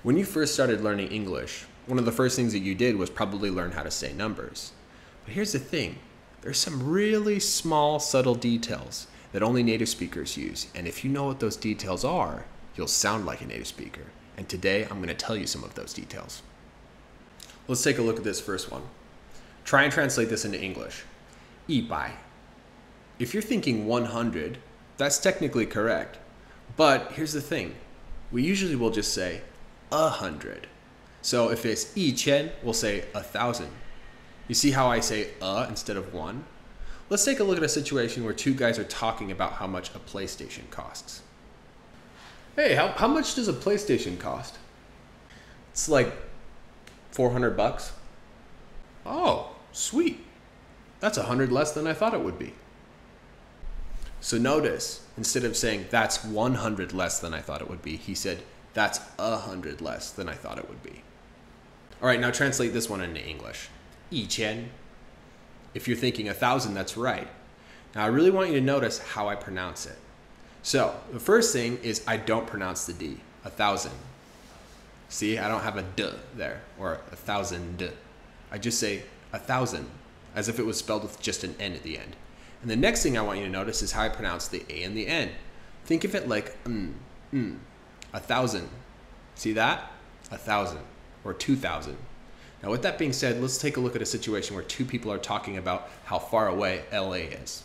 When you first started learning English, one of the first things that you did was probably learn how to say numbers. But here's the thing, there's some really small, subtle details that only native speakers use. And if you know what those details are, you'll sound like a native speaker. And today, I'm going to tell you some of those details. Let's take a look at this first one. Try and translate this into English. 100. If you're thinking 100, that's technically correct. But here's the thing, we usually will just say 100. So if it's 1000, we'll say 1000. You see how I say instead of one? Let's take a look at a situation where two guys are talking about how much a PlayStation costs. Hey, how much does a PlayStation cost? It's like 400 bucks. Oh, sweet. That's 100 less than I thought it would be. So notice, instead of saying that's 100 less than I thought it would be, he said that's 100 less than I thought it would be. All right, now translate this one into English. 1000. If you're thinking 1000, that's right. Now I really want you to notice how I pronounce it. So the first thing is I don't pronounce the D, 1000. See, I don't have a D there, or 1000. I just say 1000, as if it was spelled with just an N at the end. And the next thing I want you to notice is how I pronounce the A and the N. Think of it like 1000. See that? 1000 or 2000. Now with that being said, let's take a look at a situation where two people are talking about how far away LA is.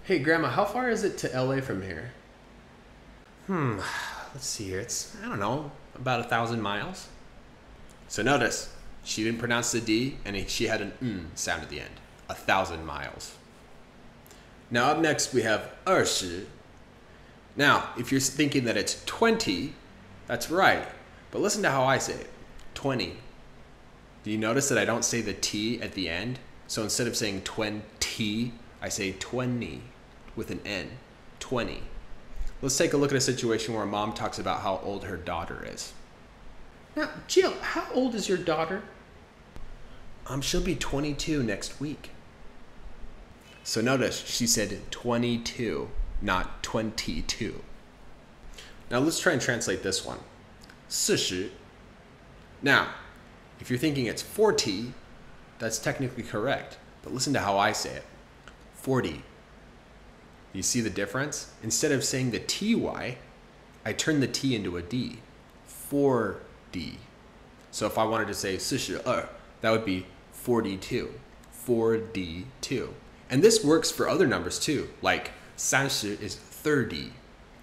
Hey Grandma, how far is it to LA from here? Let's see here, it's, I don't know, about 1,000 miles. So notice, she didn't pronounce the D and she had an sound at the end. 1,000 miles. Now up next we have 20. Now, if you're thinking that it's 20, that's right. But listen to how I say it, 20. Do you notice that I don't say the T at the end? So instead of saying 20, I say 20 with an N, 20. Let's take a look at a situation where a mom talks about how old her daughter is. Now, Jill, how old is your daughter? She'll be 22 next week. So notice she said 22, not 22. Now let's try and translate this one. 40. Now, if you're thinking it's 40, that's technically correct. But listen to how I say it. 40. You see the difference? Instead of saying the TY, I turn the T into a D. 4D. So if I wanted to say 42, that would be 42. 4D2. And this works for other numbers too, like 30 is 30.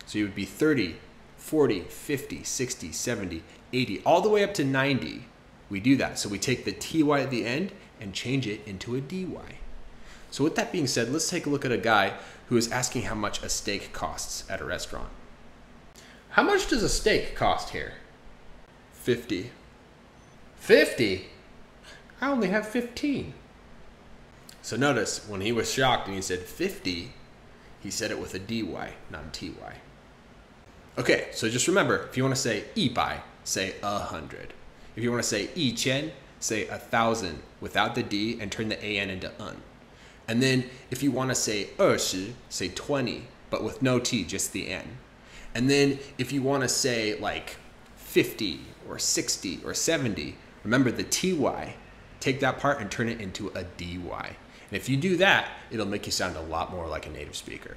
So you would be 30, 40, 50, 60, 70, 80, all the way up to 90. We do that. So we take the TY at the end and change it into a DY. So with that being said, let's take a look at a guy who is asking how much a steak costs at a restaurant. How much does a steak cost here? 50. 50? I only have 15. So notice, when he was shocked and he said 50, he said it with a DY, not a TY. Okay, so just remember, if you want to say 100, say 100. If you want to say 1000, say 1000 without the D and turn the AN into UN. And then if you want to say 20, say 20, but with no T, just the N. And then if you want to say like 50 or 60 or 70, remember the TY, take that part and turn it into a DY. And if you do that, it'll make you sound a lot more like a native speaker.